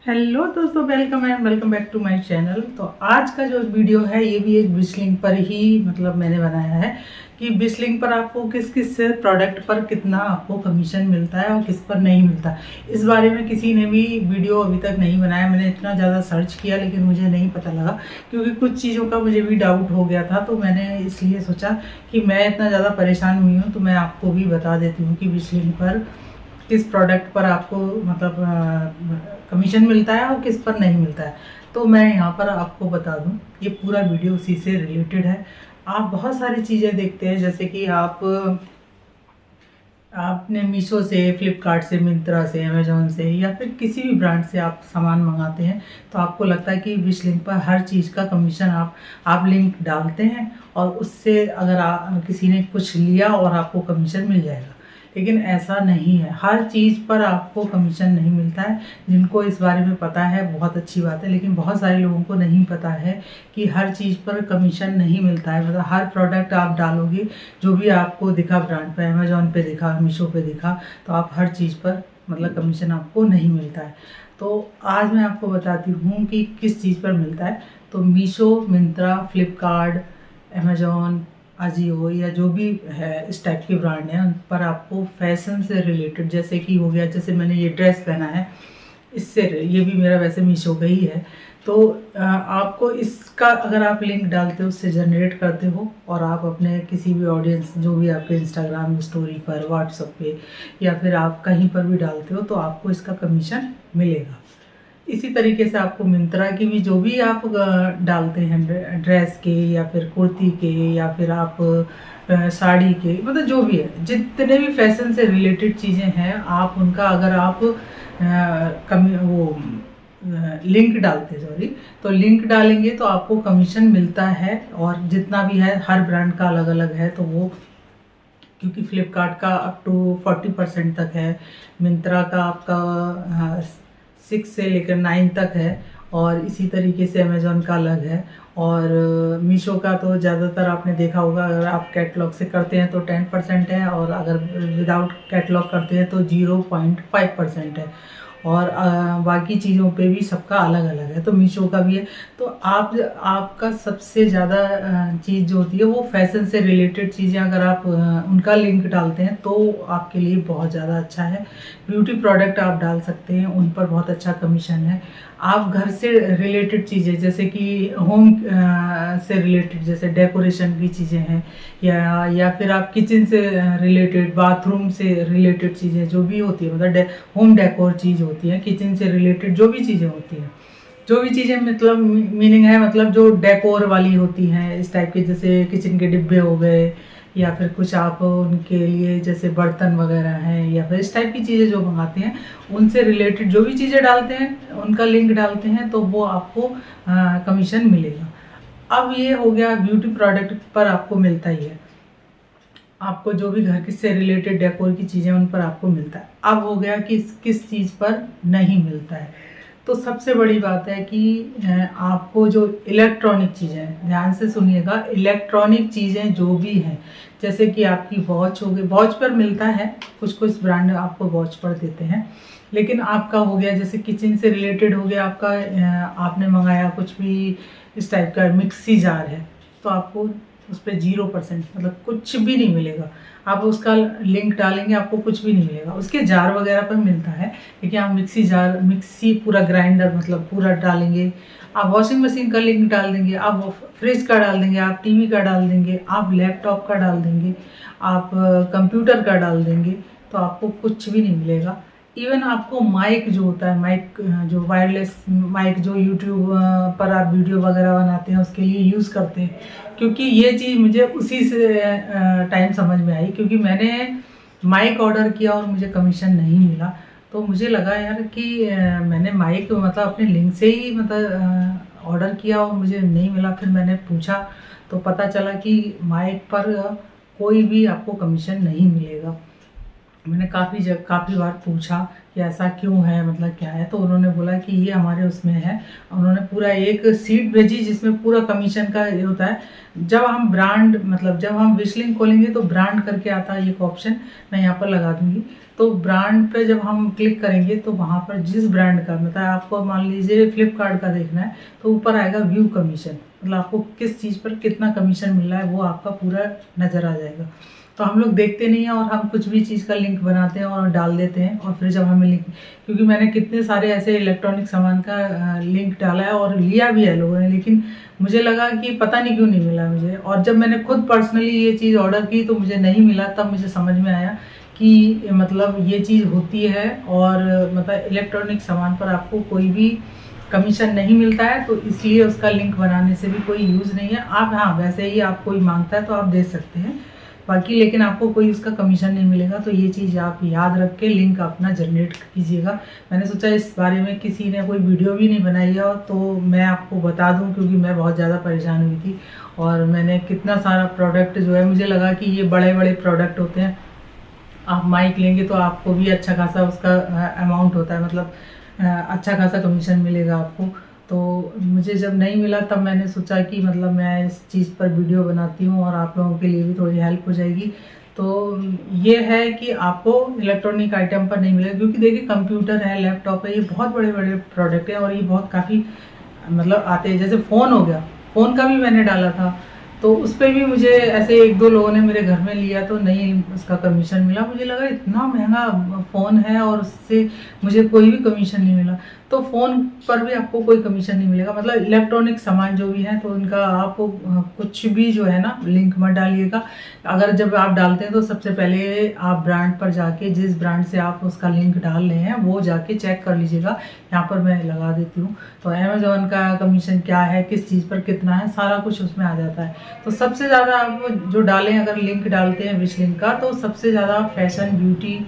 Hello दोस्तों, welcome and welcome back to my channel. तो आज का जो वीडियो है ये भी एक विश लिंक पर ही मैंने बनाया है कि विश लिंक पर आपको किस किस प्रोडक्ट पर कितना आपको कमीशन मिलता है और किस पर नहीं मिलता। इस बारे में किसी ने भी वीडियो अभी तक नहीं बनाया। मैंने इतना ज़्यादा सर्च किया लेकिन मुझे नहीं पता लगा, क्योंकि कुछ चीज़ों का मुझे भी डाउट हो गया था। तो मैंने इसलिए सोचा कि मैं इतना ज़्यादा परेशान हुई हूँ तो मैं आपको भी बता देती हूँ कि विश लिंक पर किस प्रोडक्ट पर आपको कमीशन मिलता है और किस पर नहीं मिलता है। तो मैं यहाँ पर आपको बता दूँ, ये पूरा वीडियो उसी से रिलेटेड है। आप बहुत सारी चीज़ें देखते हैं, जैसे कि आपने मीशो से, फ्लिपकार्ट से, मिंत्रा से, अमेजोन से या फिर किसी भी ब्रांड से आप सामान मंगाते हैं तो आपको लगता है कि विश लिंक पर हर चीज़ का कमीशन आप लिंक डालते हैं और उससे अगर किसी ने कुछ लिया और आपको कमीशन मिल जाएगा। लेकिन ऐसा नहीं है, हर चीज़ पर आपको कमीशन नहीं मिलता है। जिनको इस बारे में पता है बहुत अच्छी बात है, लेकिन बहुत सारे लोगों को नहीं पता है कि हर चीज़ पर कमीशन नहीं मिलता है। मतलब हर प्रोडक्ट आप डालोगे, जो भी आपको दिखा ब्रांड पे, अमेजोन पे दिखा, मीशो पे दिखा, तो आप हर चीज़ पर कमीशन आपको नहीं मिलता है। तो आज मैं आपको बताती हूँ कि किस चीज़ पर मिलता है। तो मीशो, मिंत्रा, फ्लिपकार्ट, अमेजोन, अजियो या जो भी है इस टाइप के ब्रांड हैं, उन पर आपको फैशन से रिलेटेड, जैसे कि हो गया, जैसे मैंने ये ड्रेस पहना है, इससे ये भी मेरा वैसे मीशो का ही है। तो आपको इसका अगर आप लिंक डालते हो, उससे जनरेट करते हो और आप अपने किसी भी ऑडियंस, जो भी आपके इंस्टाग्राम स्टोरी पर, व्हाट्सएप पे या फिर आप कहीं पर भी डालते हो, तो आपको इसका कमीशन मिलेगा। इसी तरीके से आपको मिंत्रा की भी, जो भी आप डालते हैं ड्रेस के या फिर कुर्ती के या फिर आप साड़ी के, मतलब जो भी है, जितने भी फैशन से रिलेटेड चीज़ें हैं, आप उनका अगर आप लिंक डालते, सॉरी, तो लिंक डालेंगे तो आपको कमीशन मिलता है। और जितना भी है, हर ब्रांड का अलग अलग है, तो वो, क्योंकि फ्लिपकार्ट का अप टू 40% तक है, मिंत्रा का आपका 6 से लेकर 9 तक है, और इसी तरीके से अमेजोन का अलग है। और मीशो का तो ज़्यादातर आपने देखा होगा, अगर आप कैटलॉग से करते हैं तो 10% है, और अगर विदाउट कैटलॉग करते हैं तो 0.5% है। और बाकी चीज़ों पे भी सबका अलग अलग है, तो मीशो का भी है। तो आपका सबसे ज़्यादा चीज़ जो होती है वो फैशन से रिलेटेड चीज़ें, अगर आप उनका लिंक डालते हैं तो आपके लिए बहुत ज़्यादा अच्छा है। ब्यूटी प्रोडक्ट आप डाल सकते हैं, उन पर बहुत अच्छा कमीशन है। आप घर से रिलेटेड चीज़ें, जैसे कि होम से रिलेटेड, जैसे डेकोरेशन की चीज़ें हैं, या फिर आप किचन से रिलेटेड, बाथरूम से रिलेटेड चीज़ें जो भी होती है, मतलब होम डेकोर चीज़ होती है, किचन से रिलेटेड जो भी चीज़ें होती हैं, जो भी चीज़ें, मतलब मीनिंग है, मतलब जो डेकोर वाली होती हैं इस टाइप के, जैसे किचन के डिब्बे हो गए, या फिर कुछ आप उनके लिए जैसे बर्तन वगैरह हैं, या फिर इस टाइप की चीज़ें जो मंगाते हैं, उनसे रिलेटेड जो भी चीज़ें डालते हैं, उनका लिंक डालते हैं, तो वो आपको कमीशन मिलेगा। अब ये हो गया, ब्यूटी प्रोडक्ट पर आपको मिलता ही है, आपको जो भी घर से रिलेटेड डेकोर की चीज़ें उन पर आपको मिलता है। अब हो गया कि किस चीज़ पर नहीं मिलता है। तो सबसे बड़ी बात है कि आपको जो इलेक्ट्रॉनिक चीज़ें, ध्यान से सुनिएगा, इलेक्ट्रॉनिक चीज़ें जो भी हैं, जैसे कि आपकी वॉच हो गई, वॉच पर मिलता है, कुछ कुछ ब्रांड आपको वॉच पर देते हैं। लेकिन आपका हो गया, जैसे किचन से रिलेटेड हो गया, आपका आपने मंगाया कुछ भी इस टाइप का मिक्सी जार है, तो आपको उस पर 0%, मतलब कुछ भी नहीं मिलेगा। आप उसका लिंक डालेंगे, आपको कुछ भी नहीं मिलेगा। उसके जार वगैरह पर मिलता है, लेकिन आप मिक्सी जार, मिक्सी पूरा ग्राइंडर, मतलब पूरा डालेंगे। आप वॉशिंग मशीन का लिंक डाल देंगे, आप फ्रिज का डाल देंगे, आप टीवी का डाल देंगे, आप लैपटॉप का डाल देंगे, आप कंप्यूटर का डाल देंगे, तो आपको कुछ भी नहीं मिलेगा। इवन आपको माइक जो होता है, माइक जो वायरलेस माइक, जो यूट्यूब पर आप वीडियो वगैरह बनाते हैं उसके लिए यूज़ करते हैं, क्योंकि ये चीज़ मुझे उसी से टाइम समझ में आई, क्योंकि मैंने माइक ऑर्डर किया और मुझे कमीशन नहीं मिला। तो मुझे लगा यार कि मैंने माइक मतलब अपने लिंक से ही मतलब ऑर्डर किया और मुझे नहीं मिला। फिर मैंने पूछा तो पता चला कि माइक पर कोई भी आपको कमीशन नहीं मिलेगा। मैंने काफ़ी बार पूछा कि ऐसा क्यों है, मतलब क्या है, तो उन्होंने बोला कि ये हमारे उसमें है। उन्होंने पूरा एक सीट भेजी जिसमें पूरा कमीशन का ये होता है। जब हम ब्रांड मतलब जब हम विश लिंक खोलेंगे तो ब्रांड करके आता है एक ऑप्शन, मैं यहाँ पर लगा दूंगी। तो ब्रांड पे जब हम क्लिक करेंगे तो वहाँ पर जिस ब्रांड का मतलब आपको मान लीजिए फ्लिपकार्ट का देखना है तो ऊपर आएगा व्यू कमीशन, मतलब आपको किस चीज़ पर कितना कमीशन मिल रहा है वो आपका पूरा नज़र आ जाएगा। तो हम लोग देखते नहीं हैं और हम कुछ भी चीज़ का लिंक बनाते हैं और डाल देते हैं, और फिर जब हमें लिंक, क्योंकि मैंने कितने सारे ऐसे इलेक्ट्रॉनिक सामान का लिंक डाला है और लिया भी है लोगों ने, लेकिन मुझे लगा कि पता नहीं क्यों नहीं मिला मुझे। और जब मैंने खुद पर्सनली ये चीज़ ऑर्डर की तो मुझे नहीं मिला, तब मुझे समझ में आया कि मतलब ये चीज़ होती है। और मतलब इलेक्ट्रॉनिक सामान पर आपको कोई भी कमीशन नहीं मिलता है, तो इसलिए उसका लिंक बनाने से भी कोई यूज़ नहीं है। आप हाँ वैसे ही आप कोई मांगता है तो आप दे सकते हैं बाकी, लेकिन आपको कोई उसका कमीशन नहीं मिलेगा। तो ये चीज़ आप याद रख के लिंक अपना जनरेट कीजिएगा। मैंने सोचा इस बारे में किसी ने कोई वीडियो भी नहीं बनाई है तो मैं आपको बता दूं, क्योंकि मैं बहुत ज़्यादा परेशान हुई थी और मैंने कितना सारा प्रोडक्ट जो है, मुझे लगा कि ये बड़े बड़े प्रोडक्ट होते हैं, आप माइक लेंगे तो आपको भी अच्छा खासा उसका अमाउंट होता है, मतलब अच्छा खासा कमीशन मिलेगा आपको। तो मुझे जब नहीं मिला तब मैंने सोचा कि मतलब मैं इस चीज़ पर वीडियो बनाती हूँ और आप लोगों के लिए भी थोड़ी हेल्प हो जाएगी। तो ये है कि आपको इलेक्ट्रॉनिक आइटम पर नहीं मिलेगा, क्योंकि देखिए कंप्यूटर है, लैपटॉप है, ये बहुत बड़े बड़े प्रोडक्ट हैं और ये बहुत काफ़ी मतलब आते हैं। जैसे फ़ोन हो गया, फ़ोन का भी मैंने डाला था तो उस पर भी मुझे ऐसे एक दो लोगों ने मेरे घर में लिया तो नहीं उसका कमीशन मिला। मुझे लगा इतना महंगा फ़ोन है और उससे मुझे कोई भी कमीशन नहीं मिला। तो फ़ोन पर भी आपको कोई कमीशन नहीं मिलेगा, मतलब इलेक्ट्रॉनिक सामान जो भी है तो उनका आपको कुछ भी जो है ना लिंक मत डालिएगा। अगर जब आप डालते हैं तो सबसे पहले आप ब्रांड पर जाके जिस ब्रांड से आप उसका लिंक डाल रहे हैं वो जाके चेक कर लीजिएगा। यहाँ पर मैं लगा देती हूँ, तो अमेज़ॉन का कमीशन क्या है, किस चीज़ पर कितना है, सारा कुछ उसमें आ जाता है। तो सबसे ज़्यादा आप जो डालें, अगर लिंक डालते हैं विश लिंक का, तो सबसे ज़्यादा fashion, beauty,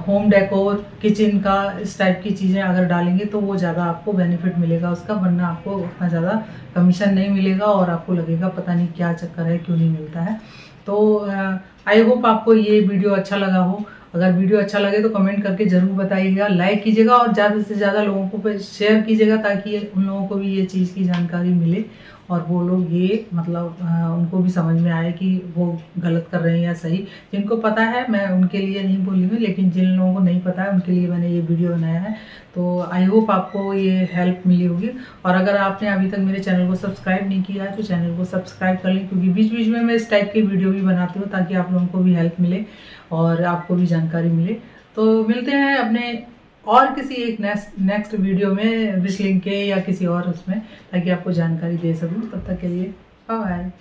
home decor, kitchen का, इस टाइप की चीज़ें अगर डालेंगे तो वो ज़्यादा आपको बेनिफिट मिलेगा उसका, वरना आपको उतना ज़्यादा कमीशन नहीं मिलेगा और आपको लगेगा पता नहीं क्या चक्कर है, क्यों नहीं मिलता है। तो आई होप आपको ये वीडियो अच्छा लगा हो। अगर वीडियो अच्छा लगे तो कमेंट करके ज़रूर बताइएगा, लाइक कीजिएगा और ज़्यादा से ज़्यादा लोगों को शेयर कीजिएगा, ताकि उन लोगों को भी ये चीज़ की जानकारी मिले और वो लोग ये मतलब उनको भी समझ में आए कि वो गलत कर रहे हैं या सही। जिनको पता है मैं उनके लिए नहीं बोली हूँ, लेकिन जिन लोगों को नहीं पता है उनके लिए मैंने ये वीडियो बनाया है। तो आई होप आपको ये हेल्प मिली होगी। और अगर आपने अभी तक मेरे चैनल को सब्सक्राइब नहीं किया है तो चैनल को सब्सक्राइब कर लें, क्योंकि बीच बीच में मैं इस टाइप की वीडियो भी बनाती हूँ ताकि आप लोगों को भी हेल्प मिले और आपको भी जानकारी मिले। तो मिलते हैं अपने और किसी एक नेक्स्ट वीडियो में विश लिंक के या किसी और उसमें, ताकि आपको जानकारी दे सकूँ। तब तक के लिए बाय बाय।